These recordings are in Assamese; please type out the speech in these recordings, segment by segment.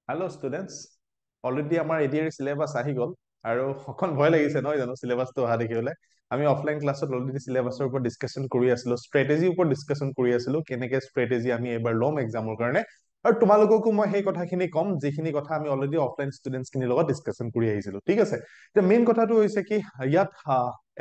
হেল্ল' ষ্টুডেণ্টছ, অলৰেডি আমাৰ এডিআৰ চিলেবাছ আহি গ'ল আৰু অকণ ভয় লাগিছে নহয় জানো চিলেবাছটো অহা দেখিবলৈ। আমি অফলাইন ক্লাছত অলৰেডি চিলেবাছৰ ওপৰত ডিছকাশ্যন কৰি আছিলো, ষ্ট্ৰেটেজিৰ ওপৰত ডিছকাশ্যন কৰি আছিলো, কেনেকে ষ্ট্ৰেটেজি আমি এইবাৰ ল'ম এক্সামৰ কাৰণে। আৰু তোমালোককো মই সেই কথাখিনি ক'ম যিখিনি কথা আমি অলৰেডি অফলাইন ষ্টুডেণ্টছ খিনিৰ লগত ডিছকাশ্যন কৰি আহিছিলো, ঠিক আছে। এতিয়া মেইন কথাটো হৈছে কি ইয়াত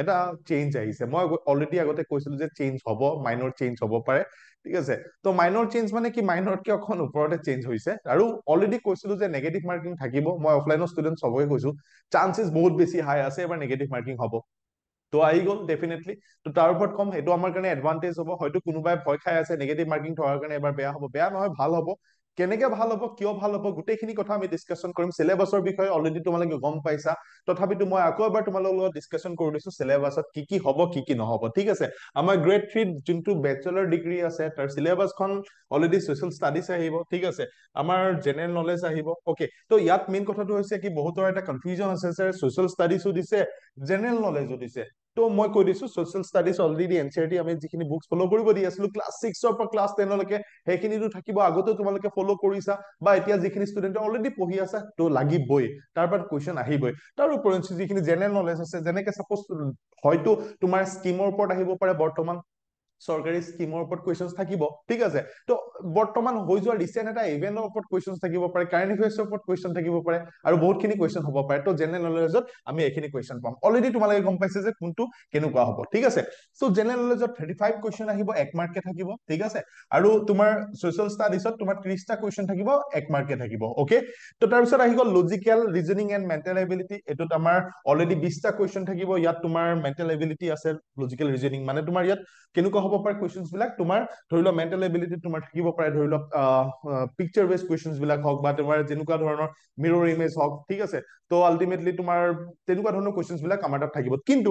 এটা চেঞ্জ আহিছে। মই অলৰেডি আগতে কৈছিলো যে চেঞ্জ হ'ব, মাইনৰ চেঞ্জ হ'ব পাৰে, ঠিক আছে। তো মাইনৰ চেঞ্জ মানে কি, মাইনৰতকে অকণ ওপৰতে চেঞ্জ হৈছে। আৰু অলৰেডি কৈছিলো যে নেগেটিভ মাৰ্কিং থাকিব। মই অফলাইনৰ ষ্টুডেণ্ট চবকে কৈছো চান্সেছ বহুত বেছি হাই আছে এবাৰ নেগেটিভ মাৰ্কিং হ'ব। তো আহি গ'ল ডেফিনেটলি। তো তাৰ ওপৰত কম, এইটো আমাৰ কাৰণে এডভান্টেজ হ'ব। হয়তো কোনোবাই ভয় খাই আছে নেগেটিভ মাৰ্কিং থকাৰ কাৰণে এবাৰ বেয়া হ'ব, বেয়া নহয়, ভাল হ'ব। কেনেকে ভাল হ'ব, কিয় ভাল হ'ব, গোটেইখিনি কথা আমি ডিছকাশ্যন কৰিম। চিলেবাছৰ বিষয়ে অলৰেডি তোমালোকে গম পাইছা, তথাপিতো মই আকৌ এবাৰ তোমালোকৰ লগত ডিছকাশ্যন কৰি দিছো চিলেবাছত কি কি হ'ব, কি কি নহ'ব, ঠিক আছে। আমাৰ গ্ৰেড 3 যোনটো বেচেলৰ ডিগ্ৰী আছে তাৰ চিলেবাছখন অলৰেডি ছ'চিয়েল ষ্টাডিজ আহিব, ঠিক আছে। আমাৰ জেনেৰেল নলেজ আহিব, অকে। তো ইয়াত মেইন কথাটো হৈছে কি বহুতৰ এটা কনফিউজন আছে যে ছ'চিয়েল ষ্টাডিজো দিছে, জেনেৰেল নলেজো দিছে। তো মই কৈ দিছো ছ'চিয়েল ষ্টাডিজ অলৰেডি এনচিইআৰটি আমি যিখিনি বুকছ ফলো কৰিব দি আছিলো ক্লাছ 6ৰ পৰা ক্লাছ 10লৈকে, সেইখিনিতো থাকিব। আগতেও তোমালোকে ফলো কৰিছা বা এতিয়া যিখিনি ষ্টুডেণ্টে অলৰেডি পঢ়ি আছে তো লাগিবই, তাৰ পৰা কুৱেশ্যন আহিবই। তাৰ উপৰিঞ্চি যিখিনি জেনেৰেল নলেজ আছে, যেনেকে চাপোজ হয়তো তোমাৰ স্কিমৰ ওপৰত আহিব পাৰে, বৰ্তমান চৰকাৰী স্কিমৰ ওপৰত কুৱেশ্যন থাকিব, ঠিক আছে। তো বৰ্তমান হৈ যোৱা ৰিচেণ্ট এটা ইভেন্টৰ ওপৰত কুৱেশ্যন থাকিব পাৰে, কাৰেণ্ট এফেয়াৰ্ছৰ ওপৰত কুৱেশ্যন থাকিব পাৰে, আৰু বহুতখিনি কুৱেশ্যন হ'ব পাৰে। তো জেনেৰেল নলেজত আমি এইখিনি কুৱেশ্যন পাম। অলৰেডি তোমালোকে গম পাইছে যে কোনটো কেনেকুৱা হ'ব, ঠিক আছে। চ' জেনেৰেল নলেজত 35 কুৱেশ্যন আহিব, 1 মাৰ্কে থাকিব, ঠিক আছে। আৰু তোমাৰ ছ'চিয়েল ষ্টাডিজত তোমাৰ 30টা কুৱেশ্যন থাকিব, 1 মাৰ্কে থাকিব, অকে। তো তাৰপিছত আহি গ'ল logical reasoning and mental ability. এইটোত আমাৰ অলৰেডি 20টা কুৱেশ্যন থাকিব। ইয়াত তোমাৰ মেণ্টেল এবিলিটি আছে, লজিকেল ৰিজনিং মানে তোমাৰ ইয়াত কেনেকুৱা হ'ব পাৰে কুৱেশ্যনছ বিলাক, তোমাৰ ধৰি লোৱা মেণ্টেল এবিলিটি তোমাৰ থাকিব পাৰে, ধৰি লওক পিকচাৰ বেছ কুৱেশ্যনছ বিলাক হওক বা তোমাৰ যেনেকুৱা ধৰণৰ মিৰৰ ইমেজ হওক, ঠিক আছে। তো আল্টিমেটলি তোমাৰ তেনেকুৱা ধৰণৰ কুৱেশ্যনছ বিলাক আমাৰ তাত থাকিব। কিন্তু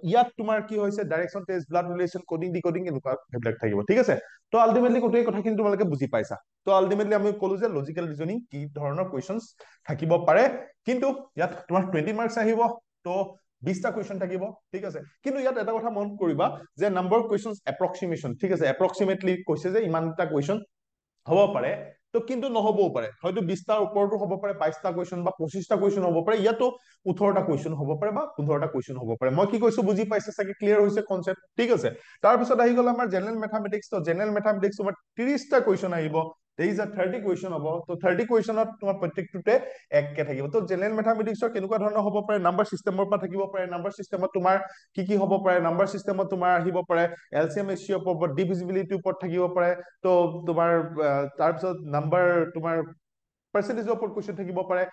ইয়াত তোমাৰ কি হৈছে, direction test, blood relation, coding decoding এনেকুৱা সেইবিলাক থাকিব, ঠিক আছে। তো আল্টিমেটলি গোটেই কথাখিনি তোমালোকে বুজি পাইছা। তো আল্টিমেটলি আমি ক'লো যে লজিকেল ৰিজনিং কি ধৰণৰ কুৱেশ্যনছ থাকিব পাৰে। কিন্তু ইয়াত তোমাৰ 20 মাৰ্কছ আহিব, তো 20টা কুৱেশ্যন থাকিব, ঠিক আছে। কিন্তু ইয়াত এটা কথা মন কৰিবা যে নাম্বাৰ অফ কুৱেশ্যনছ এপ্ৰক্সিমেশ্যন, ঠিক আছে। এপ্ৰক্সিমেটলি কৈছে যে ইমানটা কুৱেশ্যন হ'ব পাৰে, তো কিন্তু নহ'বও পাৰে। হয়তো 20টাৰ ওপৰতো হ'ব পাৰে, 22টা কুৱেশ্যন বা 25টা কুৱেশ্যন হ'ব পাৰে, ইয়াতো 18টা কুৱেশ্যন হ'ব পাৰে বা 15টা কুৱেশ্যন হ'ব পাৰে। মই কি কৈছো বুজি পাইছে চাগে, ক্লিয়াৰ হৈছে কনচেপ্ট, ঠিক আছে। তাৰপিছত আহি গ'ল আমাৰ জেনেৰেল মেথামেটিক্স। তো জেনেৰেল মেথামেটিক্স তোমাৰ 30টা কুৱেশ্যন আহিব, 30 কুৱেশ্যন হ'ব। তো 30 কুৱেশ্যনত তোমাৰ প্ৰত্যেকটোতে এককে থাকিব। তো জেনেৰেল মেথামেটিক্সৰ কেনেকুৱা ধৰণৰ হ'ব পাৰে, নাম্বাৰ চিষ্টেমৰ পৰা থাকিব পাৰে। নাম্বাৰ চিষ্টেমত তোমাৰ কি কি হ'ব পাৰে, নাম্বাৰ চিষ্টেমত তোমাৰ আহিব পাৰে এলচিএম এছচিএফ ওপৰত, ডিভিজিবিলিটিৰ ওপৰত থাকিব পাৰে। তো তোমাৰ তাৰপিছত নাম্বাৰ তোমাৰ পাৰ্চেন্টেজৰ ওপৰত কুৱেশ্যন থাকিব পাৰে।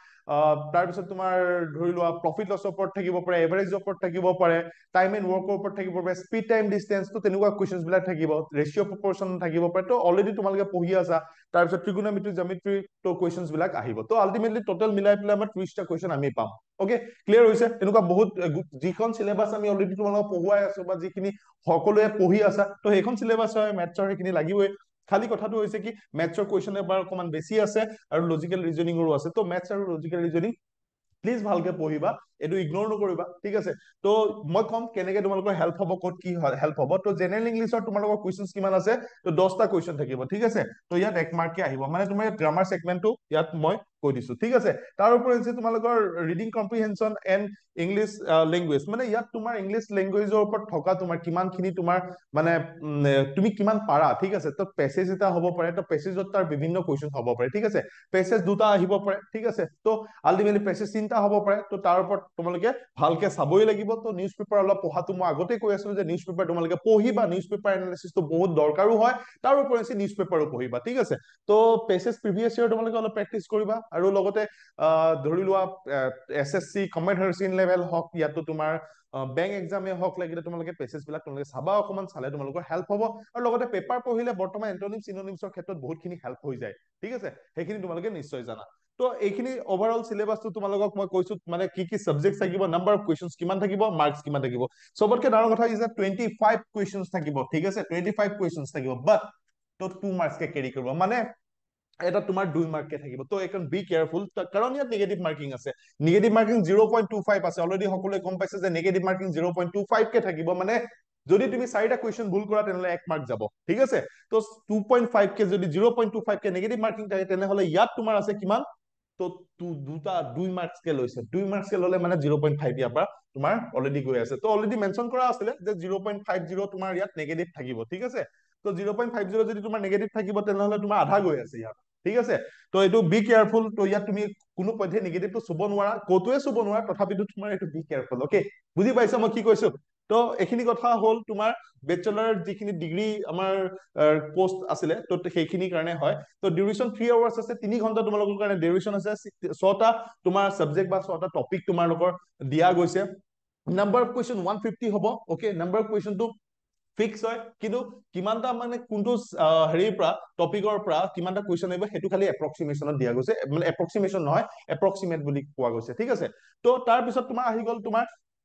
তাৰপিছত তোমাৰ ধৰি লোৱা প্ৰফিট লছৰ ওপৰত থাকিব পাৰে, এভাৰেজৰ ওপৰত থাকিব পাৰে, টাইম এণ্ড ৱৰ্কৰ ওপৰত থাকিব পাৰে, স্পীড টাইম ডিষ্টেন্স, তো তেনেকুৱা কুৱেশ্যন বিলাক থাকিব, ৰেচিঅ' প্ৰপৰ্চন থাকিব পাৰে। তো অলৰেডি তোমালোকে পঢ়ি আছা। তাৰপিছত ট্ৰিগোনমেট্ৰি, জিঅমেট্ৰি, তো কুৱেশ্যন বিলাক আহিব। তো আল্টিমেটলি টোটেল মিলাই পেলাই আমাৰ 30টা কুৱেশ্যন আমি পাম, অকে। ক্লিয়াৰ হৈছে? তেনেকুৱা বহুত যিখন চিলেবাছ আমি অলৰেডি তোমালোকক পঢ়ুৱাই আছো বা যিখিনি সকলোৱে পঢ়ি আছা, তো সেইখন চিলেবাছ হয়, মেথছৰ সেইখিনি লাগিবই। খালি কথাটো হৈছে কি মেথছৰ কুৱেশ্যন এবাৰ অকণমান বেছি আছে আৰু লজিকেল ৰিজনিঙৰো আছে। তো মেথছ আৰু লজিকেল ৰিজনিং প্লিজ ভালকে পঢ়িবা, এইটো ইগনোৰ নকৰিবা, ঠিক আছে। তো মই কম কেনেকে তোমালোকৰ হেল্প হ'ব, ক'ত কি হেল্প হ'ব। তো জেনেৰেল ইংলিছৰ তোমালোকৰ কুৱেশ্যন কিমান আছে, তো 10টা কুৱেশ্যন থাকিব, ঠিক আছে। তো ইয়াত 1 মাৰ্কে আহিব, মানে তোমাৰ গ্ৰামাৰ ছেগমেন্টটো ইয়াত মই কৈ দিছো, ঠিক আছে। তাৰ উপৰি হৈছে তোমালোকৰ ৰিডিং কম্প্ৰিহেনচন এণ্ড ইংলিছ লেংগুৱেজ, মানে ইয়াত তোমাৰ ইংলিছ লেংগুৱেজৰ ওপৰত থকা তোমাৰ কিমানখিনি তোমাৰ মানে তুমি কিমান পাৰা, ঠিক আছে। তো পেছেজ এটা হ'ব পাৰে, তো পেছেজত তাৰ বিভিন্ন কুৱেশ্যন হ'ব পাৰে, ঠিক আছে। পেছেজ 2টা আহিব পাৰে, ঠিক আছে। তো আল্টিমেটলি পেছেজ 3টা হ'ব পাৰে। তো তাৰ ওপৰত তোমালোকে ভালকে চাবই লাগিব। তো নিউজ পেপাৰ অলপ পঢ়াটো মই আগতে কৈ আছিলো যে নিউজ পেপাৰ তোমালোকে পঢ়িবা, নিউজ পেপাৰ এনালিচিছটো বহুত দৰকাৰো হয়। তাৰ উপৰি নিউজ পেপাৰো পঢ়িবা, ঠিক আছে। তো পেছেজ প্ৰিভিয়াছ ইয়াৰ তোমালোকে অলপ প্ৰেক্টিচ কৰিবা, আৰু লগতে ধৰি লোৱা SSC combined higher secondary level হওক, ইয়াতো তোমাৰ বেংক এক্সামে হওক, লাগিলে তোমালোকে পেছেজ বিলাক তোমালোকে চাবা, অকণমান চালে তোমালোকৰ হেল্প হ'ব। আৰু লগতে পেপাৰ পঢ়িলে বৰ্তমান এন্টনিম চিনোনিমছৰ ক্ষেত্ৰত বহুতখিনি হেল্প হৈ যায়, ঠিক আছে। সেইখিনি তোমালোকে নিশ্চয় জানা। তো এইখিনি অভাৰঅল চিলেবাছটো তোমালোকক মই কৈছো, মানে কি কি চাবজেক্ট থাকিব, নাম্বাৰ অফ কুৱেশ্যন কিমান থাকিব, মাৰ্কছ কিমান থাকিব। চবতকে ডাঙৰ কথা হৈছে 25 কুৱেশ্যন থাকিব, ঠিক আছে। 25 কুৱেশ্যন থাকিব, বাট তো 2 মাৰ্কছকে কেৰি কৰিব, মানে এটা তোমাৰ 2 মাৰ্ককে থাকিব। তো এইখন বি কেয়াৰফুল, কাৰণ ইয়াত নিগেটিভ মাৰ্কিং আছে। নিগেটিভ মাৰ্কিং 0.25 আছে, অলৰেডি সকলোৱে গম পাইছে যে নিগেটিভ মাৰ্কিং 0.25 কে থাকিব, মানে যদি তুমি 4টা কুৱেশ্যন ভুল কৰা তেনেহলে 1 মাৰ্ক যাব ঠিক আছে তো 2.5 কে যদি 0.25 কে নেগেটিভ মাৰ্কিং থাকে তেনেহলে ইয়াত তোমাৰ আছে কিমান তো দুটা 2 মাৰ্কস কে লৈছে 2 মাৰ্কস কে ললে মানে 0.5 ইয়াৰ পৰা তোমাৰ অলৰেডি গৈ আছে তো অলৰেডি মেনশন কৰা আছিলে যে 0.50 তোমাৰ ইয়াত নেগেটিভ থাকিব ঠিক আছে তো 0.50 যদি তোমাৰ নেগেটিভ থাকিব তেনেহলে তোমাৰ আধা গৈ আছে ইয়াত ঠিক আছে তো এইটো বি কেয়াৰফুল তো ইয়াত তুমি কোনো পধ্যে নেগেটিভটো চুব নোৱাৰা কতোৱে চুব নোৱাৰা তথাপিতো তোমাৰ এইটো বি কেয়াৰফুল ওকে বুজি পাইছা মই কি কৈছো তো এইখিনি কথা হল তোমাৰ বেচেলাৰ যিখিনি ডিগ্ৰী আমাৰ পোষ্ট আছিলে তো সেইখিনি কাৰণে হয় তো ডিউৰেশ্যন 3 আৱাৰ্ছ আছে 3 ঘণ্টা তোমালোকৰ কাৰণে ডিউৰেশ্যন আছে 6টা তোমাৰ সাবজেক্ট বা 6টা টপিক তোমালোকৰ দিয়া গৈছে নাম্বাৰ অফ কুৱেশ্যন 150 হ'ব ওকে নাম্বাৰ অফ কুৱেশ্যনটো ফিক্স হয় কিন্তু কিমানটা মানে কোনটো হেৰিৰ পৰা টপিকৰ পৰা কিমানটা কুৱেশ্যন আহিব সেইটো খালি এপ্ৰক্সিমেশ্যনত দিয়া গৈছে মানে এপ্ৰক্সিমেশ্যন নহয় এপ্ৰক্সিমেট বুলি কোৱা গৈছে ঠিক আছে তো তাৰ পিছত তোমাৰ আহি গ'ল তোমাৰ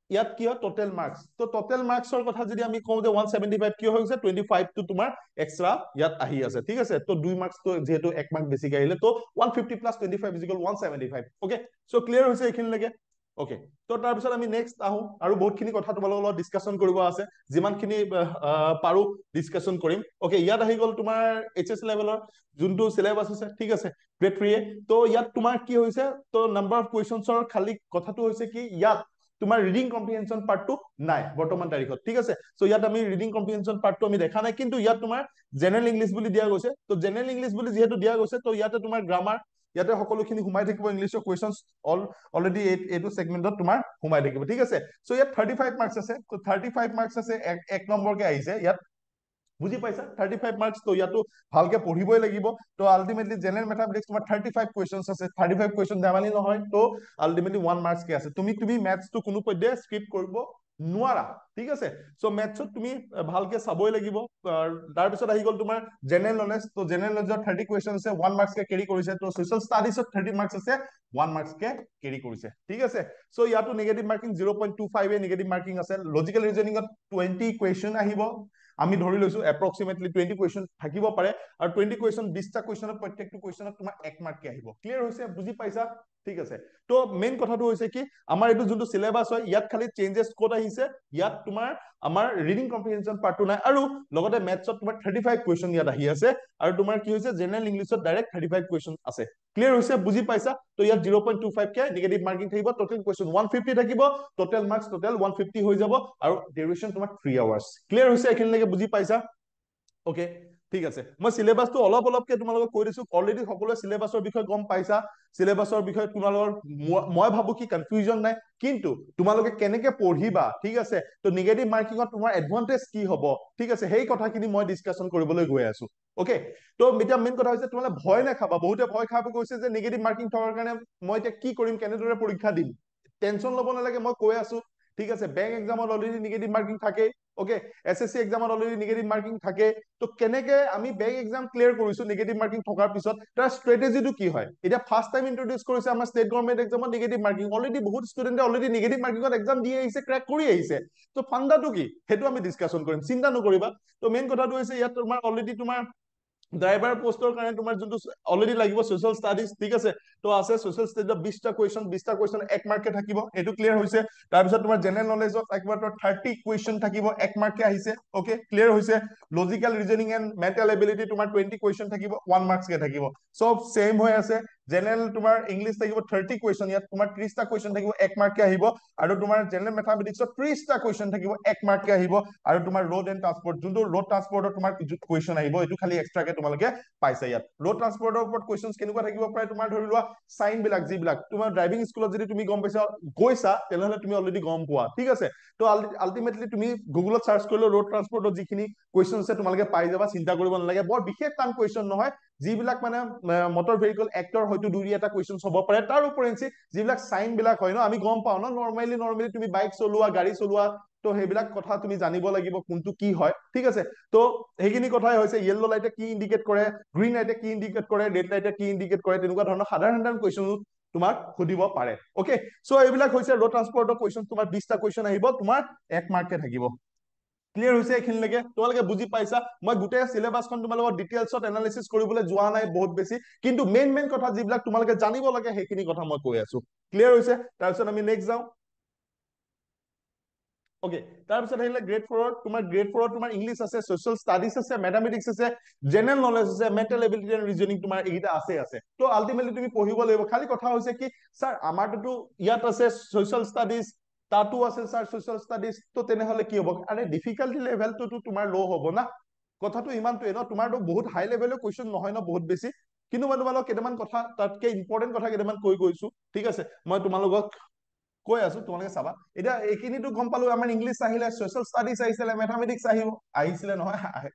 ইয়াত কি হয় টোটেল মাৰ্কস তো টোটেল মাৰ্কসৰ কথা যদি আমি কওঁ যে 175 কি হৈ গৈছে 25 টো তোমাৰ এক্সট্ৰা ইয়াত আহি আছে ঠিক আছে তো 2 মাৰ্কস তো যেহেতু 1 মাৰ্ক বেছিকে আহিলে তো 150 plus 25 is equal 175 okay so clear হৈছে এইখিনিলৈকে ওকে তো তাৰপিছত আমি নেক্সট আহো আৰু বহুতখিনি কথা তোমালোকৰ লগত ডিসকাশন কৰিব আছে যিমানখিনি পাৰো ডিসকাশন কৰিম ওকে ইয়াত আহি গ'ল তোমাৰ এইচএছ লেভেলৰ যোনটো সিলেবাস আছে ঠিক আছে গ্ৰেড 3 তো ইয়াত তোমাৰ কি হৈছে তো নাম্বাৰ অফ কুৱেশ্যনছৰ খালি কথাটো হৈছে কি ইয়াত তোমাৰ ৰিডিং কম্প্ৰিহেনশন পাৰ্টটো নাই বৰ্তমান তাৰিখত ঠিক আছে সো ইয়াত আমি ৰিডিং কম্প্ৰিহেনশন পাৰ্টটো আমি দেখা নাই কিন্তু ইয়াত তোমাৰ জেনাৰেল ইংলিশ বুলি দিয়া গৈছে তো জেনাৰেল ইংলিশ বুলি যেহেতু দিয়া গৈছে তো ইয়াতে তোমাৰ গ্ৰামাৰ ইয়াতে সকলোখিনি সোমাই থাকিব ইংলিছৰ কুৱেশ্যনছ অলৰেডি এইটো সেগমেন্টত তোমাৰ সোমাই থাকিব ঠিক আছে সো ইয়াত 35 মাৰ্কস আছে তো 35 মাৰ্কস আছে এক নম্বৰকে আহিছে ইয়াত বুজি পাইছা 35 মাৰ্কস তো ইয়াতো ভালকে পঢ়িবই লাগিব তো আলটিমেটলি জেনাৰেল ম্যাথমেটিক্স তোমাৰ 35 কোৱেশ্চনছ আছে 35 কোৱেশ্চন ধেমালি নহয় তো আলটিমেটলি 1 মাৰ্কস কে আছে তুমি ম্যাথছটো কোনো পধ্যে স্কিপ কৰিব নোৱাৰা ঠিক আছে সো ম্যাথছত তুমি ভালকে চাবই লাগিব তাৰ পিছত আহি গল তোমাৰ জেনাৰেল নলেজ তো জেনাৰেল নলেজৰ 30 কোৱেশ্চন আছে 1 মাৰ্কস কে কেৰি কৰিছে তো সোশ্যাল ষ্টাডিজত 30 মাৰ্কস আছে 1 মাৰ্কস কে কেৰি কৰিছে ঠিক আছে সো ইয়াতো নেগেটিভ মাৰ্কিং 0.25 এ নেগেটিভ মাৰ্কিং আছে লজিক্যাল ৰিজনিংত 20 কোৱেশ্চন আহিব আমি ধৰি লৈছো এপ্ৰক্সিমেটলি 20 কোৱেশ্চন থাকিব পাৰে আৰু 20 কোৱেশ্চন 20টা কোৱেশ্চনত প্ৰত্যেকটো কোৱেশ্চনত তোমাৰ 1 মাৰ্ক কে আহিব ক্লিয়াৰ হৈছে বুজি পাইছা ঠিক আছে তো মেইন কথাটো হৈছে কি আমাৰ এইটো যোনটো সিলেবাস হয় ইয়াত খালি চেঞ্জেস কোড আহিছে ইয়াত তোমাৰ আমাৰ ৰিডিং কম্প্ৰিহেনশন পাৰ্টটো নাই আৰু লগতে ম্যাথছত তোমাৰ 35 কোৱেশ্চন ইয়াত আহি আছে আৰু তোমাৰ কি হৈছে জেনাৰেল ইংলিছত ডাইৰেক্ট 35 কোৱেশ্চন আছে ক্লিয়াৰ হৈছে বুজি পাইছা তো ইয়াত 0.25 কে নেগেটিভ মাৰ্কিং থাকিব টোটেল কোৱেশ্চন 150 থাকিব টোটেল মাৰ্কস টোটেল 150 হৈ যাব আৰু ডিউৰেশ্যন তোমাৰ 3 আৱাৰ্ছ ক্লিয়াৰ হৈছে এখিনিলৈকে বুজি পাইছা ওকে ঠিক আছে মই সিলেবাসটো অলপ অলপকে তোমালোকক কৈ দিছো অলৰেডি সকলোৱে সিলেবাসৰ বিষয়ে গম পাইছা সিলেবাসৰ বিষয়ে তোমালোকৰ মই ভাবো কি কনফিউজন নাই কিন্তু তোমালোকে কেনেকে পঢ়িবা ঠিক আছে তো নেগেটিভ মাৰ্কিংত তোমাৰ এডভান্টেজ কি হ'ব ঠিক আছে সেই কথাখিনি মই ডিসকাশন কৰিবলৈ গৈ আছো ওকে তো এতিয়া মেইন কথা হৈছে তোমালোকে ভয় নাখাবা বহুতে ভয় খাব গৈছে যে নেগেটিভ মাৰ্কিং থকাৰ কাৰণে মই এতিয়া কি কৰিম কেনেদৰে পৰীক্ষা দিম টেনচন ল'ব নালাগে মই কৈ আছো ঠিক আছে বেংক এক্সামত অলৰেডি নেগেটিভ মাৰ্কিং থাকে ওকে এসএসসি এক্সামত অলৰেডি নেগেটিভ মাৰ্কিং থাকে তো কেনেকে আমি বেংক এক্সাম ক্লিয়াৰ কৰিছো নেগেটিভ মাৰ্কিং থকাৰ পিছত তাৰ ষ্ট্ৰেটেজিটো কি হয় এতিয়া ফাৰ্স্ট টাইম ইন্ট্ৰোডিউস কৰিছে আমাৰ ষ্টেট গভৰ্ণমেন্ট এক্সামত নেগেটিভ মাৰ্কিং অলৰেডি বহুত ষ্টুডেন্টে অলৰেডি নেগেটিভ মাৰ্কিংত এক্সাম দি আহিছে ক্ৰেক কৰি আহিছে তো ফান্ডাটো কি সেইটো আমি ডিসকাশন কৰিম চিন্তা নকৰিবা তো মেইন কথাটো হৈছে ইয়াত তোমাৰ অলৰেডি তোমাৰ ড্ৰাইভাৰ পোষ্টৰ কাৰণে তোমাৰ যোনটো অলৰেডি লাগিব সোশ্যাল ষ্টাডিজ ঠিক আছে তো আছে সোশ্যাল ষ্টাডিজত 20টা কুৱেশ্চন 1 মাৰ্কে থাকিব এটো ক্লিয়াৰ হৈছে তাৰ পিছত তোমাৰ জেনাৰেল নলেজত একবাৰ 30 কুৱেশ্চন থাকিব 1 মাৰ্কে আহিছে ওকে ক্লিয়াৰ হৈছে logical reasoning and mental ability তোমাৰ 20 কুৱেশ্চন থাকিব 1 মাৰ্কস কে থাকিব সব সেম হৈ আছে জেনাৰেল তোমাৰ ইংলিশ থাকিব 30 কুৱেশ্চন ইয়াত তোমাৰ 30টা কুৱেশ্চন থাকিব 1 মাৰ্কে আহিব আৰু তোমাৰ জেনাৰেল মেথমেটিক্সত 30টা কুৱেশ্চন থাকিব 1 মাৰ্কে আহিব আৰু তোমাৰ ৰোড এন্ড ট্ৰান্সপোৰ্ট যোনটো ৰোড ট্ৰান্সপোৰ্টত তোমাৰ কুৱেশ্চন আহিব এটো খালি এক্সট্ৰাকে তোমালোকে পাইছে ইয়াত ৰোড ট্ৰান্সপোৰ্টৰ ওপৰত কুৱেশ্চনছ কেনেকুৱা থাকিব পাৰে তোমাৰ ধৰি লোৱা সাইন বিলাক যিবিলাক তোমাৰ ড্ৰাইভিং স্কুলত যদি তুমি গম পাইছা গৈছা তেনেহলে তুমি অলৰেডি গম পোৱা ঠিক আছে তো আলটিমেটলি তুমি গুগলত সাৰ্চ কৰিলে ৰোড ট্ৰান্সপোৰ্টৰ যিখিনি কুৱেশ্চন আছে তোমালোকে পাই যাবা চিন্তা কৰিব নালাগে বৰ বিশেষ টান কুৱেশ্চন নহয় যিবিলাক মানে মটৰ ভেহিকল এক্টৰ হয়তো দুই এটা কুৱেশ্চন হ'ব পাৰে তাৰ উপৰেঞ্চি যিবিলাক সাইন বিলাক হয় ন আমি গম পাও ন নৰমালি তুমি বাইক চলোৱা গাড়ী চলোৱা তো সেইবিলাক কথা তুমি জানিব লাগিব কোনটো কি হয় ঠিক আছে তো সেইখিনি কথাই হৈছে ইয়েলো লাইটে কি ইন্ডিকেট কৰে গ্ৰীন লাইটে কি ইন্ডিকেট কৰে ৰেড লাইটে কি ইন্ডিকেট কৰে তেনেকুৱা ধৰণৰ সাধাৰণ কুৱেশ্চন তোমাক সুধিব পাৰে ওকে সো এইবিলাক হৈছে ৰোড ট্ৰান্সপোৰ্টৰ কুৱেশ্চন তোমাৰ 20টা কুৱেশ্চন আহিব তোমাৰ 1 মাৰ্কে থাকিব ক্লিয়াৰ হৈছে এইখিনিলৈকে তোমালোকে বুজি পাইছা মই গোটেই সিলেবাসখন তোমালোকৰ ডিটেইলছত এনালাইসিস কৰিবলৈ যোৱা নাই বহুত বেছি কিন্তু মেইন কথা যিবিলাক তোমালোকে জানিব লাগে সেইখিনি কথা মই কৈ আছো ক্লিয়াৰ হৈছে তাৰপিছত আমি নেক্সট যাওঁ ওকে, তাৰপিছত আহিলে গ্ৰেড 4 তোমাৰ গ্ৰেড 4 তোমাৰ ইংলিছ আছে, সোশ্যাল ষ্টাডিজ আছে, মেথামেটিক্স আছে, জেনেৰেল নলেজ আছে, মেণ্টেল এবিলিটি এণ্ড ৰিজনিং তোমাৰ এইকেইটা আছে। তো আল্টিমেটলি তুমি পঢ়িব লাগিব। খালি কথা হৈছে কি ছাৰ আমাৰতো ইয়াত আছে সোশ্যাল ষ্টাডিজ, তাতো আছে ছাৰ সোশ্যাল ষ্টাডিজ, তো তেনেহলে কি হ'ব? আৰে ডিফিকাল্টি লেভেলটোতো তোমাৰ ল' হ'ব না। কথাটো ইমানটোৱে ন, তোমাৰতো বহুত হাই লেভেলৰ কুৱেশ্যন নহয় ন বহুত বেছি, কিন্তু মই তোমালোকক কেইটামান কথা তাতকে ইম্পৰ্টেণ্ট কথা কেইটামান কৈ গৈছো, ঠিক আছে। মই তোমালোকক কৈ আছো, তোমালোকে চাবা। এতিয়া এইখিনিতো গম পালো, আমাৰ ইংলিছ আহিলে, সোশ্যাল ষ্টাডিজ আহিছিলে, মেথামেটিক্স আহিছিলে নহয়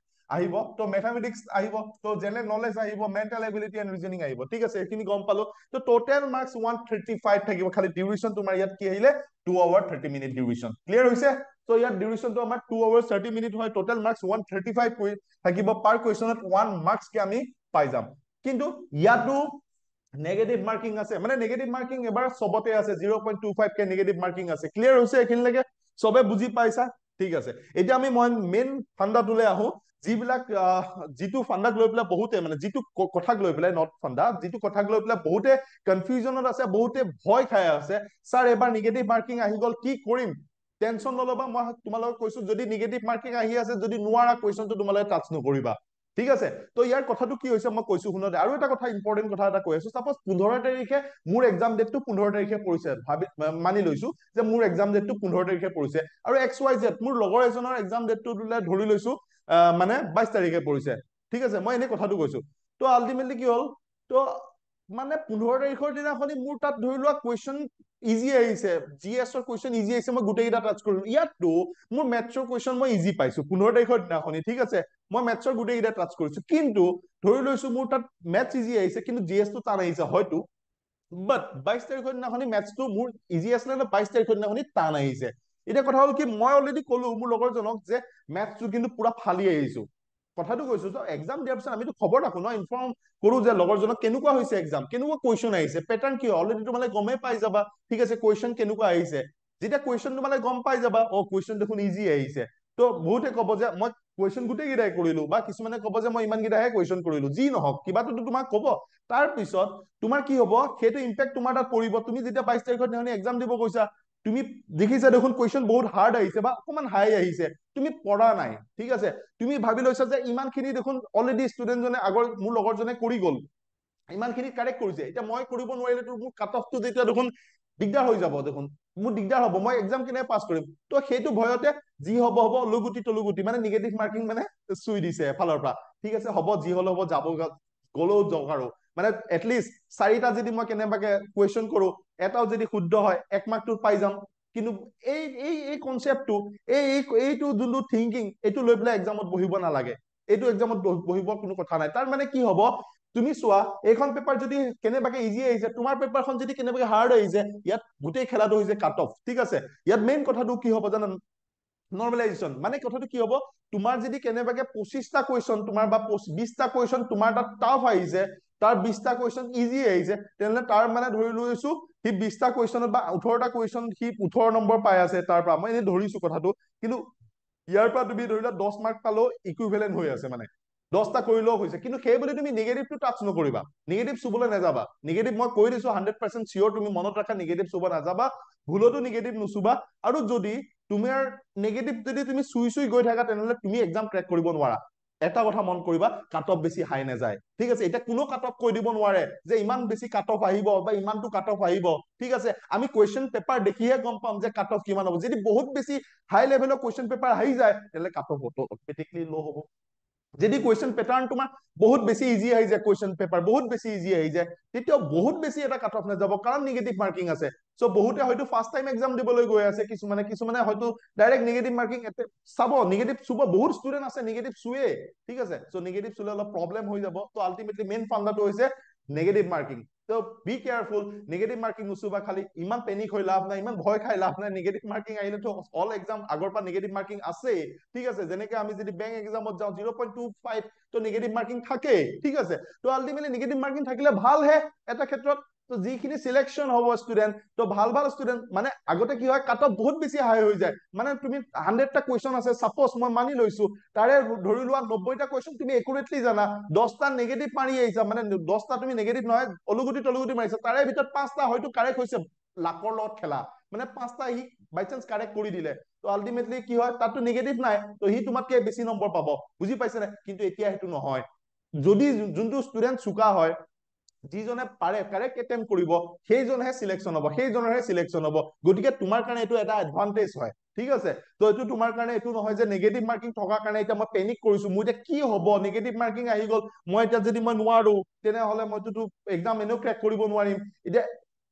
আহিব, তো মেথামেটিক্স আহিব, তো জেনেৰেল নলেজ আহিব, মেণ্টেল এবিলিটি এণ্ড ৰিজনিং আহিব, ঠিক আছে। এইখিনি গম পালো। তো টোটেল মাৰ্কস 135 থাকিব। খালি ডিউৰেশ্যন তোমাৰ ইয়াত কি আহিলে 2 আৱাৰ 30 মিনিট ডিউৰেশ্যন। ক্লিয়াৰ হৈছে? তো ইয়াত ডিউৰেশ্যনটো আমাৰ 2 আৱাৰ্ছ 30 মিনিট হয়। টোটেল মাৰ্কস 135 থাকিব। পাৰ কুৱেশ্যনত 1 মাৰ্কস কে আমি পাই যাম। কিন্তু ইয়াতো নেগেটিভ মাৰ্কিং আছে, মানে নেগেটিভ মাৰ্কিং এবাৰ চবতে আছে, 0.25 কে নেগেটিভ মাৰ্কিং আছে। ক্লিয়াৰ হৈছে এইখিনিলৈকে? চবে বুজি পাইছা? ঠিক আছে। এতিয়া আমি মেইন ফাণ্ডাটোলৈ আহো, যিবিলাক যিটো ফাণ্ডাক লৈ পেলাই বহুতে, মানে যিটো কথাক লৈ পেলাই, নট ফাণ্ডা, যিটো কথাক লৈ পেলাই বহুতে কনফিউজনত আছে, বহুতে ভয় খাই আছে, ছাৰ এবাৰ নিগেটিভ মাৰ্কিং আহি গ'ল, কি কৰিম? টেনচন নলবা, মই তোমালোকক কৈছো যদি নিগেটিভ মাৰ্কিং আহি আছে, যদি নোৱাৰা কুৱেশ্যনটো তোমালোকে টাচ নকৰিবা, ঠিক আছে। তো ইয়াৰ কথাটো কি হৈছে মই কৈছো শুনোতে। আৰু এটা কথা, ইম্পৰ্টেণ্ট কথা এটা কৈ আছো। চাপোজ 15 তাৰিখে মোৰ এক্সাম ডেটটো 15 তাৰিখে পৰিছে, মানি লৈছো যে মোৰ এক্সাম ডেটটো 15 তাৰিখে পৰিছে, আৰু XYZ মোৰ লগৰ এজনৰ এক্সাম ডেটটো ধৰি লৈছো মানে 22 তাৰিখে পৰিছে, ঠিক আছে। মই এনেই কথাটো কৈছো। তো আল্টিমেটলি কি হ'ল, তো মানে 15 তাৰিখৰ দিনাখনি মোৰ তাত ধৰি লোৱা কুৱেশ্যন ইজি আহিছে, GS কুৱেশ্যন ইজি আহিছে, মই গোটেইকেইটা টাচ কৰিলো। ইয়াততো মোৰ মেথছৰ কুৱেশ্যন মই ইজি পাইছো 15 তাৰিখৰ দিনাখনি, ঠিক আছে। মই মেথছৰ গোটেইকেইটা টাচ কৰিছো, কিন্তু ধৰি লৈছো মোৰ তাত মেথছ ইজি আহিছে, কিন্তু GS টো টান আহিছে হয়তো, বাট 22 তাৰিখৰ দিনাখনি মেথছটো মোৰ ইজি আছিলে নে 22 তাৰিখৰ দিনাখনি টান আহিছে। এতিয়া কথা হ'ল কি, মই অলৰেডি কলো মোৰ লগৰজনক যে মেথছটো কিন্তু পুৰা ফালি আহিছো। কথাটো কৈছো, তো এক্সাম দিয়াৰ পিছত আমিতো খবৰ ৰাখো ন, ইনফৰ্ম কৰো যে লগৰজনক কেনেকুৱা হৈছে এক্সাম, কেনেকুৱা কুৱেশ্যন আহিছে, পেটাৰ্ণ কি, অলৰেডি তোমালোকে গমেই পাই যাবা, ঠিক আছে, কুৱেশ্যন কেনেকুৱা আহিছে। যেতিয়া কুৱেশ্যন তোমালোকে গম পাই যাবা, অ কুৱেশ্যন দেখোন ইজি আহিছে, তো বহুতে ক'ব যে মই কুৱেশ্যন গোটেই কেইটাই কৰিলো, বা কিছুমানে ক'ব যে মই ইমান কেইটাহে কুৱেশ্যন কৰিলো, যি নহওক কিবাটো তোমাক ক'ব। তাৰ পিছত তোমাৰ কি হ'ব, সেইটো ইম্পেক্ট তোমাৰ তাত পৰিব। তুমি যেতিয়া 22 তাৰিখৰ দিনাখনি এক্সাম দিব গৈছা, তুমি দেখিছা দেখোন কুৱেশ্যন বহুত হাৰ্ড আহিছে বা অকমান হাই আহিছে, তুমি পঢ়া নাই, ঠিক আছে। তুমি ভাবি লৈছা যে ইমানখিনি দেখোন অলৰেডি ষ্টুডেণ্টজনে আগৰ মোৰ লগৰজনে কৰি গ'ল, ইমানখিনি কাৰেক্ট কৰিছে, এতিয়া মই কৰিব নোৱাৰিলেতো মোৰ কাট অফটো যেতিয়া দেখোন দিগদাৰ হৈ যাব, দেখোন মোৰ দিগদাৰ হ'ব, মই এক্সাম কেনেকৈ পাছ কৰিম? তো সেইটো ভয়তে যি হ'ব হ'ব, লুগুটি তলুগুটি, মানে নিগেটিভ মাৰ্কিং মানে চুই দিছে এফালৰ পৰা, ঠিক আছে, হ'ব যি হ'লে হ'ব, যাব গ'লেও যাওক আৰু, মানে এটলিষ্ট 4টা যদি মই কেনেবাকে কুৱেশ্যন কৰো, এটাও যদি শুদ্ধ হয় 1 মাৰ্কটো পাই যাম। কিন্তু এই এই এই কনচেপ্টটো, এইটো যোনটো থিংকিং, এইটো লৈ পেলাই এক্সামত বহিব নালাগে। এইটো এক্সামত বহিব কোনো কথা নাই। তাৰ মানে কি হ'ব, তুমি চোৱা এইখন পেপাৰ যদি কেনেবাকে ইজি আহিছে, তোমাৰ পেপাৰখন যদি কেনেবাকে হাৰ্ড আহিছে, ইয়াত গোটেই খেলাটো হৈছে কাট অফ, ঠিক আছে। ইয়াত মেইন কথাটো কি হ'ব জানা, নৰ্মেলাইজেশ্যন। মানে কথাটো কি হ'ব, তোমাৰ যদি কেনেবাকে 25টা কুৱেশ্যন তোমাৰ বা 20টা কুৱেশ্যন তোমাৰ তাত টাফ আহিছে, তাৰ 20টা কুৱেশ্যন ইজি আহিছে, তেনেহ'লে তাৰ মানে ধৰি লৈছো সি 20টা কুৱেশ্যনত বা 18টা কুৱেশ্যন সি 18 নম্বৰ পাই আছে তাৰ পৰা, মই এনেই ধৰিছো কথাটো, কিন্তু ইয়াৰ পৰা তুমি ধৰি লোৱা 10 মাৰ্ক পালেও ইকুইভেলেণ্ট হৈ আছে, মানে 10টা কৰিলেও হৈছে। কিন্তু সেই বুলি তুমি নিগেটিভটো টাচ নকৰিবা, নিগেটিভ চুবলৈ নাযাবা। নিগেটিভ মই কৈ দিছো 100% চিয়ৰ, তুমি মনত ৰাখা, নিগেটিভ চুব নাযাবা, ভুলতো নিগেটিভ নুচুবা। আৰু যদি তোমাৰ নেগেটিভ যদি তুমি চুই গৈ থাকা, তেনেহ'লে তুমি এক্সাম ক্ৰেক কৰিব নোৱাৰা। এটা কথা মন কৰিবা, কাট অফ বেছি হাই নাযায়, ঠিক আছে। এতিয়া কোনো কাট অফ কৈ দিব নোৱাৰে যে ইমান বেছি কাট অফ আহিব বা ইমানটো কাট অফ আহিব, ঠিক আছে। আমি কুৱেশ্যন পেপাৰ দেখিহে গম পাম যে কাট অফ কিমান হ'ব। যদি বহুত বেছি হাই লেভেলৰ কুৱেশ্যন পেপাৰ আহি যায়, তেনেহ'লে কাট অফ অট'মেটিকলি ল' হ'ব। যদি কুৱেশ্যন পেটাৰ্ণ তোমাৰ বহুত বেছি ইজি আহি যায়, কুৱেশ্যন পেপাৰ বহুত বেছি ইজি আহি যায়, তেতিয়াও বহুত বেছি এটা কাট অফ নাযাব, কাৰণ নিগেটিভ মাৰ্কিং আছে। চ' বহুতে হয়তো ফাৰ্ষ্ট টাইম এক্সাম দিবলৈ গৈ আছে, কিছুমানে হয়তো ডাইৰেক্ট নিগেটিভ মাৰ্কিং চাব, নিগেটিভ চুব, বহুত ষ্টুডেণ্ট আছে নিগেটিভ চুৱে, ঠিক আছে। চ' নিগেটিভ চুলে অলপ প্ৰব্লেম হৈ যাব। ত' আল্টিমেটলি মেইন ফাণ্ডাটো হৈছে নেগেটিভ মাৰ্কিং। ত' বি কেয়াৰফুল, নিগেটিভ মাৰ্কিং নুচুবা। খালি ইমান পেনিক হৈ লাভ নাই, ইমান ভয় খাই লাভ নাই। নিগেটিভ মাৰ্কিং আহিলেতো অল এক্সাম আগৰ পৰা নিগেটিভ মাৰ্কিং আছেই, ঠিক আছে। যেনেকে আমি যদি বেংক এক্সামত যাওঁ 0.25 তো নিগেটিভ মাৰ্কিং থাকেই, ঠিক আছে। তো আল্টিমেটলি নিগেটিভ মাৰ্কিং থাকিলে ভালহে এটা ক্ষেত্ৰত। তো যিখিনি চিলেকশ্যন হ'ব ষ্টুডেণ্ট, তো ভাল ষ্টুডেণ্ট, মানে আগতে কি হয়, কাট অফ বহুত বেছি হাই হৈ যায়। মানে তুমি 100টা কুৱেশ্যন আছে, চাপ'জ মই মানি লৈছো, তাৰে ধৰি লোৱা 90টা কুৱেশ্যন তুমি একুৰেটলি জানা, 10টা নেগেটিভ মাৰি আহিছা, মানে 10টা তুমি নেগেটিভ নহয় অলুগুটি তলুগুটি মাৰিছা, তাৰে ভিতৰত 5টা হয়তো কাৰেক্ট হৈছে, লাকৰ লগত খেলা, মানে 5টা সি বাই চান্স কাৰেক্ট কৰি দিলে। তো আলটিমেটলি কি হয়, তাততো নিগেটিভ নাই, তো সি তোমাতকে বেছি নম্বৰ পাব, বুজি পাইছে নে? কিন্তু এতিয়া সেইটো নহয়। যদি যোনটো ষ্টুডেণ্ট চোকা হয়, যিজনে পাৰে কাৰেক্ট এটেম্প কৰিব, সেইজনহে চিলেকশ্যন হ'ব, সেইজনৰহে চিলেকশ্যন হ'ব। গতিকে তোমাৰ কাৰণে এইটো এটা এডভান্টেজ হয়, ঠিক আছে? তো এইটো তোমাৰ কাৰণে এইটো নহয় যে নিগেটিভ মাৰ্কিং থকাৰ কাৰণে এতিয়া মই পেনিক কৰিছো, মোৰ এতিয়া কি হ'ব, নিগেটিভ মাৰ্কিং আহি গ'ল, মই এতিয়া যদি মই নোৱাৰো তেনেহলে মইতো এক্সাম এনেও ক্ৰেক কৰিব নোৱাৰিম, এতিয়া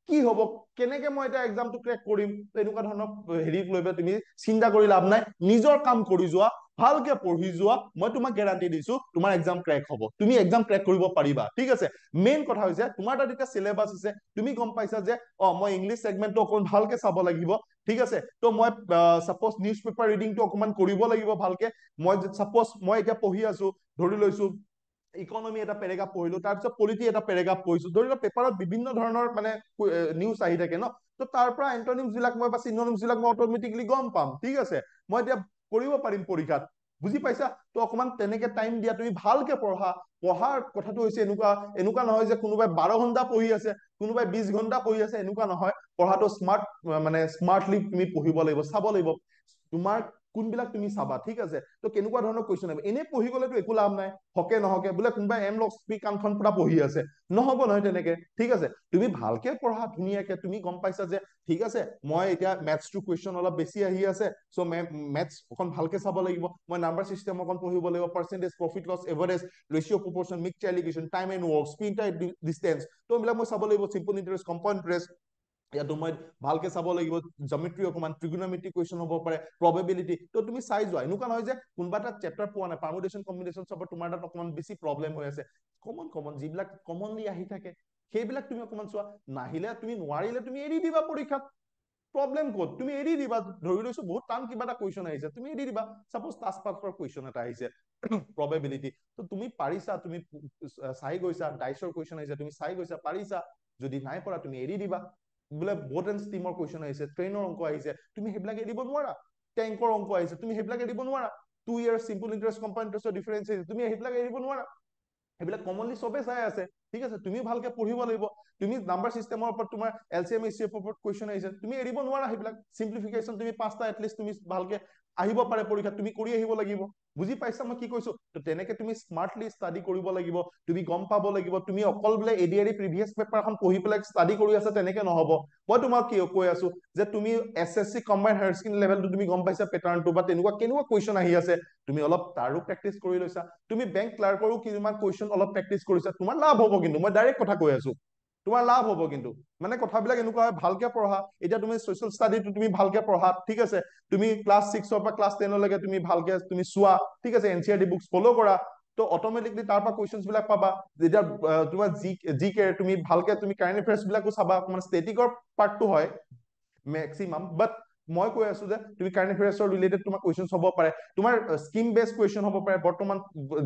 কি হ'ব, কেনেকে মই এতিয়া এক্সামটো ক্ৰেক কৰিম? এনেকুৱা ধৰণৰ হেৰিক লৈ পেলাই তুমি চিন্তা কৰি লাভ নাই, নিজৰ কাম কৰি যোৱা, ভালকে পঢ়ি যোৱা, মই তোমাক গেৰাণ্টি দিছো তোমাৰ এক্সাম ক্ৰেক হ'ব, তুমি এক্সাম ক্ৰেক কৰিব পাৰিবা, ঠিক আছে? মেইন কথা হৈছে তোমাৰ তাত এতিয়া চিলেবাছ আছে, তুমি গম পাইছা যে মই ইংলিছ ছেগমেণ্টটো অকণমান ভালকে চাব লাগিব, ঠিক আছে? তো মই ছাপোজ নিউজ পেপাৰ ৰিডিংটো অকণমান কৰিব লাগিব ভালকে, মই ছাপোজ মই এতিয়া পঢ়ি আছো, ধৰি লৈছো ইকনমি এটা পেৰেগ্ৰাফ পঢ়িলো, তাৰপিছত পলিটি এটা পেৰেগ্ৰাফ পঢ়িছো, ধৰি লওক পেপাৰত বিভিন্ন ধৰণৰ মানে নিউজ আহি থাকে ন, তো তাৰ পৰা এন্টনিমছ বিলাক মই বা চিনোনিমছ বিলাক মই অট'মেটিকলি গম পাম, ঠিক আছে? মই এতিয়া কৰিব পাৰিম পৰীক্ষাত, বুজি পাইছা? তো অকমান তেনেকে টাইম দিয়া, তুমি ভালকে পঢ়া। পঢ়াৰ কথাটো হৈছে এনেকুৱা নহয় যে কোনোবাই 12 ঘণ্টা পঢ়ি আছে, কোনোবাই 20 ঘণ্টা পঢ়ি আছে, এনেকুৱা নহয়। পঢ়াটো স্মাৰ্টলি তুমি পঢ়িব লাগিব, চাব লাগিব তোমাৰ কোনবিলাক তুমি চাবা, ঠিক আছে? তো কেনেকুৱা ধৰণৰ কুৱেশ্যন আহিব, এনেই পঢ়ি গলেতো একো লাভ নাই, হকে নহকে বোলে কোনোবাই এম লক্ষ্মী কাণখন পুৰা পঢ়ি আছে, নহব নহয় তেনেকে, ঠিক আছে? তুমি ভালকে পঢ়া ধুনীয়াকে, তুমি গম পাইছা যে ঠিক আছে মই এতিয়া মেথছটো কুৱেশ্যন অলপ বেছি আহি আছে, চ' মেথছ অকণ ভালকে চাব লাগিব, মই নাম্বাৰ চিষ্টেম অকণ পঢ়িব লাগিব, percentage, profit loss, average, ratio' proportion, mixed alligation, time and work, screen time, distance, তো এইবিলাক মই চাব লাগিব, চিম্পল ইণ্টাৰেষ্ট, কম্পাউণ্ড ইণ্টাৰেষ্ট, ইয়াতো মই ভালকে চাব লাগিব, জমেট্ৰি অকমান, ট্ৰিগোনমেট্ৰি কুৱেশ্যন হ'ব পাৰে, প্ৰবেবিলিটি, তো তুমি চাই যোৱা। এনেকুৱা নহয় যে কোনোবা এটা চেপ্টাৰ পোৱা নাই, পাৰমুটেশ্যন কম্বিনেশ্যন চাব তোমাৰ তাত অকমান বেছি প্ৰব্লেম হৈ আছে, কমন যিবিলাক কমনলি আহি থাকে সেইবিলাক তুমি অকমান চোৱা, নাহিলে তুমি নোৱাৰিলে তুমি এৰি দিবা পৰীক্ষাত, প্ৰব্লেম ক'ত, তুমি এৰি দিবা। ধৰি লৈছো বহুত টান কিবা এটা কুৱেশ্যন আহিছে, তুমি এৰি দিবা। সাপোজ টাস্ক পাথৰ কুৱেশ্যন এটা আহিছে, প্ৰবেবিলিটি, তো তুমি পাৰিছা, তুমি চাই গৈছা, ডাইচৰ কুৱেশ্যন আহিছে, তুমি চাই গৈছা, পাৰিছা, যদি নাই পৰা তুমি এৰি দিবা। বোলে বট এণ্ড ষ্টিমৰ কুৱেশ্যন আহিছে, ট্ৰেইনৰ অংক আহিছে, তুমি সেইবিলাক এৰিব নোৱাৰা। টেংকৰ অংক আহিছে, তুমি সেইবিলাক এৰিব নোৱাৰা। 2 years চিম্পল ইণ্টাৰেষ্ট, কম্পাউণ্ড ইণ্টাৰেষ্টৰ ডিফাৰেন্স আহিছে, তুমি সেইবিলাক এৰিব নোৱাৰা। সেইবিলাক কমনলি চবে চাই আছে, ঠিক আছে? তুমি ভালকে পঢ়িব লাগিব। তুমি নাম্বাৰ চিষ্টেমৰ ওপৰত, তোমাৰ এলচিএম এইচচিএফৰ ওপৰত কুৱেশ্যন আহিছে, তুমি এৰিব নোৱাৰা সেইবিলাক। সিম্পলিফিকেশ্যন তুমি 5টা এটলিষ্ট তুমি ভালকে আহিব পাৰে পৰীক্ষাত, তুমি কৰি আহিব লাগিব, বুজি পাইছা মই কি কৈছো? তো তেনেকে তুমি স্মাৰ্টলি ষ্টাডি কৰিব লাগিব, তুমি গম পাব লাগিব, তুমি অকল বোলে এডিআৰই প্ৰিভিয়াছ পেপাৰখন পঢ়ি পেলাই ষ্টাডি কৰি আছা তেনেকে নহব। মই তোমাক কি কৈ আছো যে তুমি এছএছচি কম্বাইণ্ড হায়াৰ ছেকেণ্ডাৰী লেভেলটো তুমি গম পাইছা পেটাৰ্ণটো, বা তেনেকুৱা কেনেকুৱা কুৱেশ্যন আহি আছে, তুমি অলপ তাৰো প্ৰেক্টিচ কৰি লৈছা, তুমি বেংক ক্লাৰ্কৰো কিছুমান কুৱেশ্যন অলপ প্ৰেক্টিচ কৰিছা, তোমাৰ লাভ হ'ব। কিন্তু মই ডাইৰেক্ট কথা কৈ আছো, তোমাৰ লাভ হ'ব। কিন্তু মানে কথাবিলাক এনেকুৱা হয়, ভালকে পঢ়া। এতিয়া তুমি ছচিয়েল ষ্টাডিটো তুমি ভালকে পঢ়া, ঠিক আছে? তুমি ক্লাছ 6ৰ পৰা ক্লাছ 10লৈকে তুমি ভালকে তুমি চোৱা, ঠিক আছে? এনচিআৰটি বুকছ ফ'ল' কৰা, তো অট'মেটিকলি তাৰ পৰা কুৱেশ্যনছ বিলাক পাবা। যেতিয়া তোমাৰ জি কে তুমি ভালকে তুমি কাৰেণ্ট এফেয়াৰ্ছ বিলাকো চাবা, মানে ষ্টেটিকৰ পাৰ্টটো হয় মেক্সিমাম, বাট মই কৈ আছো যে তুমি কাৰেণ্ট এফেয়াৰ্ছৰ ৰিলেটেড তোমাৰ কুৱেশ্যন হ'ব পাৰে, তোমাৰ স্কিম বেছ কুৱেশ্যন হ'ব পাৰে, বৰ্তমান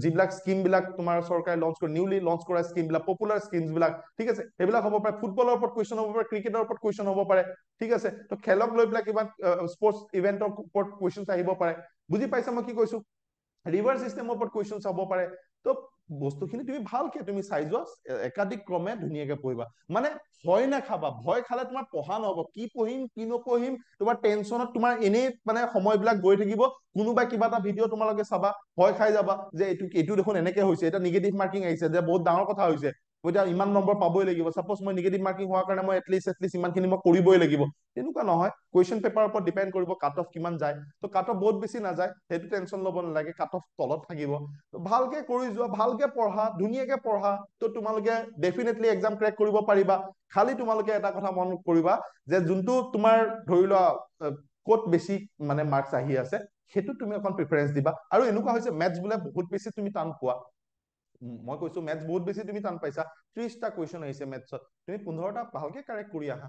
যিবিলাক স্কিম বিলাক তোমাৰ চৰকাৰে লঞ্চ কৰে, নিউলি লঞ্চ কৰা স্কিম বিলাক, পপুলাৰ স্কিমছ বিলাক, ঠিক আছে? সেইবিলাক হ'ব পাৰে। ফুটবলৰ ওপৰত কুৱেশ্যন হ'ব পাৰে, ক্ৰিকেটৰ ওপৰত কুৱেশ্যন হ'ব পাৰে, ঠিক আছে? তো খেলক লৈ পেলাই কিবা স্পৰ্টছ ইভেন্টৰ ওপৰত কুৱেশ্যন আহিব পাৰে, বুজি পাইছা মই কি কৈছো? ৰিভাৰ চিষ্টেমৰ ওপৰত কুৱেশ্যন চাব পাৰে। তো বস্তুখিনি তুমি ভালকে তুমি চাই যোৱা, একাধিক ক্ৰমে ধুনীয়াকে পঢ়িবা। মানে ভয় নাখাবা, ভয় খালে তোমাৰ পঢ়া নহব, কি পঢ়িম কি নপঢ়িম, তোমাৰ টেনচনত তোমাৰ এনেই মানে সময়বিলাক গৈ থাকিব। কোনোবাই কিবা এটা ভিডিঅ' তোমালোকে চাবা, ভয় খাই যাবা যে এইটো দেখোন এনেকে হৈছে, এটা নিগেটিভ মাৰ্কিং আহিছে, যে বহুত ডাঙৰ কথা হৈছে, মই এতিয়া ইমান নম্বৰ পাবই লাগিব, সাপোজ মই নিগেটিভ মাৰ্কিং হোৱাৰ কাৰণে মই এটলিষ্ট ইমানখিনি মই কৰিবই লাগিব। তেনেকুৱা নহয়, কুৱেশ্যন পেপাৰৰ ওপৰত ডিপেণ্ড কৰিব কাট অফ কিমান যায়। তো কাট অফ বহুত বেছি নাযায়, সেইটো টেনচন ল'ব নালাগে, কাট অফ তলত থাকিব। ভালকে কৰি যোৱা, ভালকে পঢ়া, ধুনীয়াকে পঢ়া, তো তোমালোকে ডেফিনেটলি এক্সাম ক্ৰেক কৰিব পাৰিবা। খালি তোমালোকে এটা কথা মন কৰিবা যে যোনটো তোমাৰ ধৰি লোৱা ক'ত বেছি মানে মাৰ্কছ আহি আছে, সেইটো তুমি অকণ প্ৰিফাৰেঞ্চ দিবা। আৰু এনেকুৱা হৈছে মেথছ বোলে বহুত বেছি তুমি টান পোৱা, মই কৈছো মেথছ বহুত বেছি তুমি টান পাইছা, 30টা কুৱেশ্যন আহিছে মেথছত, তুমি 15টা ভালকে কাৰেক্ট কৰি আহা।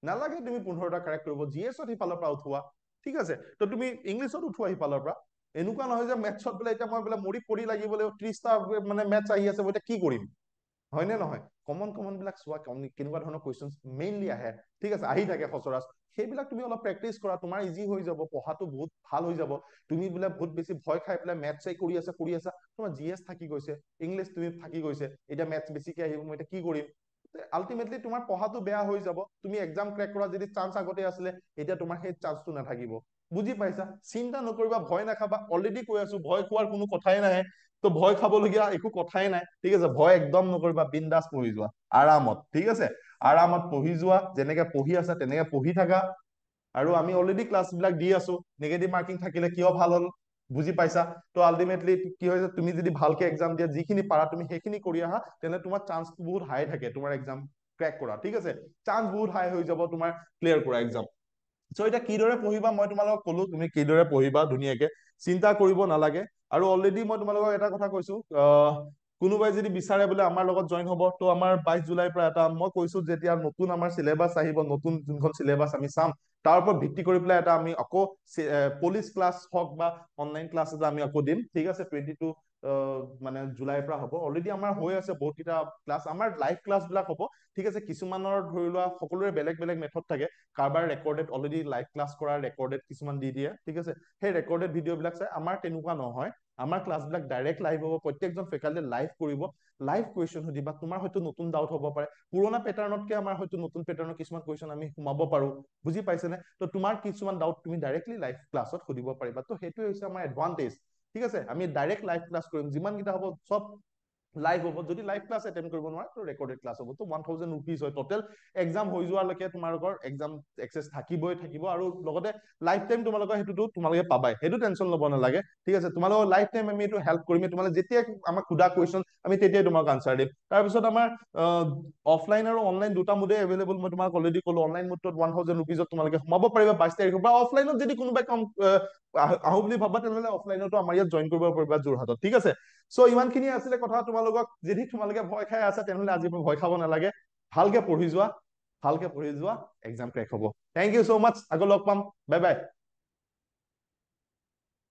নালাগে তুমি 15টা কাৰেক্ট কৰিব, জিএছত সিফালৰ পৰা উঠোৱা, ঠিক আছে? তো তুমি ইংলিছত উঠোৱা সিফালৰ পৰা। এনেকুৱা নহয় যে মেথছত বোলে এতিয়া মই বোলে মৰি পৰি লাগিব, 30টা মানে মেথছ আহি আছে, মই এতিয়া কি কৰিম, হয়নে নহয়? কমন বিলাক চোৱা, কেনেকুৱা ধৰণৰ কুৱেশ্যন মেইনলি আহে, ঠিক আছে? আহি থাকে সচৰাচৰ, সেইবিলাক তুমি অলপ প্ৰেক্টিচ কৰা, তোমাৰ ইজি হৈ যাব, পঢ়াটো বহুত ভাল হৈ যাব। তুমি বোলে বহুত বেছি ভয় খাই পেলাই মেথছ কৰি আছা, তোমাৰ জিএছ থাকি গৈছে, ইংলিছ তুমি থাকি গৈছে, এতিয়া মেথছ বেছিকে আহিব, মই এতিয়া কি কৰিম? আল্টিমেটলি তোমাৰ পঢ়াটো বেয়া হৈ যাব। তুমি এক্সাম ক্ৰেক কৰা যদি চান্স আগতে আছিলে, এতিয়া তোমাৰ সেই চান্সটো নাথাকিব। বুজি পাইছা? চিন্তা নকৰিবা, ভয় নাখাবা, অলৰেডি কৈ আছো ভয় খোৱাৰ কোনো কথাই নাহে। তো ভয় খাবলগীয়া একো কথাই নাই, ঠিক আছে? ভয় একদম নকৰিবা, বিন্দাছ পঢ়ি যোৱা আৰামত, ঠিক আছে? আৰামত পঢ়ি যোৱা, যেনেকে পঢ়ি আছা তেনেকে পঢ়ি থাকা। আৰু আমি অলৰেডি ক্লাছ বিলাক দি আছো, নিগেটিভ মাৰ্কিং থাকিলে কিয় ভাল হ'ল বুজি পাইছা? তো আলটিমেটলি কি হৈছে, তুমি যদি ভালকে এক্সাম দিয়া, যিখিনি পাৰা তুমি সেইখিনি কৰি আহা, তেনে তোমাৰ চান্স বহুত হাই থাকে তোমাৰ এক্সাম ক্ৰেক কৰা, ঠিক আছে? চান্স বহুত হাই হৈ যাব তোমাৰ ক্লিয়াৰ কৰা এক্সাম। চ' এতিয়া কিদৰে পঢ়িবা মই তোমালোকক কলো, তুমি কিদৰে পঢ়িবা ধুনীয়াকে, চিন্তা কৰিব নালাগে। আৰু অলৰেডি মই তোমালোকক এটা কথা কৈছো, কোনোবাই যদি বিচাৰে বোলে আমাৰ লগত জইন হব, তো আমাৰ 22 জুলাইৰ পৰা এটা মই কৈছো, যেতিয়া নতুন আমাৰ চিলেবাছ আহিব, নতুন যোনখন চিলেবাছ আমি চাম, তাৰ ওপৰত ভিত্তি কৰি পেলাই এটা আমি আকৌ পলিচ ক্লাছ হওক বা অনলাইন ক্লাছ এটা আমি আকৌ দিম, ঠিক আছে? 22 মানে জুলাইৰ পৰা হ'ব। অলৰেডি আমাৰ হৈ আছে বহুতকেইটা ক্লাছ, আমাৰ লাইভ ক্লাছ বিলাক হ'ব, ঠিক আছে? কিছুমানৰ ধৰি লোৱা সকলোৰে বেলেগ বেলেগ মেথড থাকে, কাৰোবাৰ ৰেকৰ্ডেড অলৰেডি লাইভ ক্লাছ কৰা ৰেকৰ্ডেড কিছুমান দি দিয়ে, ঠিক আছে? সেই ৰেকৰ্ডেড ভিডিঅ' বিলাক চাই। আমাৰ তেনেকুৱা নহয়, আমাৰ ক্লাছ বিলাক ডাইৰেক্ট লাইভ হ'ব, প্ৰত্যেকজন ফেকাল্টি লাইভ কৰিব, লাইভ কুৱেশ্যন সুধিবা, তোমাৰ হয়তো নতুন ডাউট হ'ব পাৰে, পুৰণা পেটাৰ্ণতকে আমাৰ হয়তো নতুন পেটাৰ্ণৰ কিছুমান কুৱেশ্যন আমি সোমাব পাৰো, বুজি পাইছেনে? তো তোমাৰ কিছুমান ডাউট তুমি ডাইৰেক্টলি লাইভ ক্লাছত সুধিব পাৰিবা। তো সেইটোৱে হৈছে আমাৰ এডভান্টেজ, ঠিক আছে? আমি ডাইৰেক্ট লাইভ ক্লাছ কৰিম, যিমানকেইটা হ'ব চব লাইভ হ'ব। যদি লাইভ ক্লাছ এটেণ্ড কৰিব নোৱাৰা তো ৰেকৰ্ডেড ক্লাছ হ'ব। তো 1000 ৰুপিজ হয় টোটেল, এক্সাম হৈ যোৱালৈকে তোমালোকৰ এক্সাম এক্সেছ থাকিবই থাকিব, আৰু লগতে লাইফ টাইম তোমালোকৰ সেইটোতো তোমালোকে পাবাই, সেইটো টেনশ্যন ল'ব নালাগে, ঠিক আছে? তোমালোকৰ লাইফ টাইম আমি এইটো হেল্প কৰিম, তোমালোকে যেতিয়াই আমাক সোধা কুৱেশ্যন আমি তেতিয়াই তোমাক আনচাৰ দিম। তাৰপিছত আমাৰ অফলাইন আৰু অনলাইন দুটা মোডে এভেইলেবল, মই তোমাক অলৰেডি ক'লো। অনলাইন মোডত 1000 ৰুপিজত তোমালোকে সোমাব পাৰিবা 22 তাৰিখৰ পৰা। অফলাইনত যদি কোনোবাই কম আহো বুলি ভাবা, তেনেহ'লে অফলাইনতো আমাৰ ইয়াত জইন কৰিব পাৰিবা যোৰহাটত, ঠিক আছে? চ' ইমানখিনি আছিলে কথা তোমালোকক। যদি তোমালোকে ভয় খাই আছা, তেনেহ'লে আজিৰ পৰা ভয় খাব নালাগে, ভালকে পঢ়ি যোৱা, ভালকে পঢ়ি যোৱা, এক্সাম ক্ৰেক হ'ব। থেংক ইউ ছ' মাছ, আকৌ লগ পাম, বাই বাই।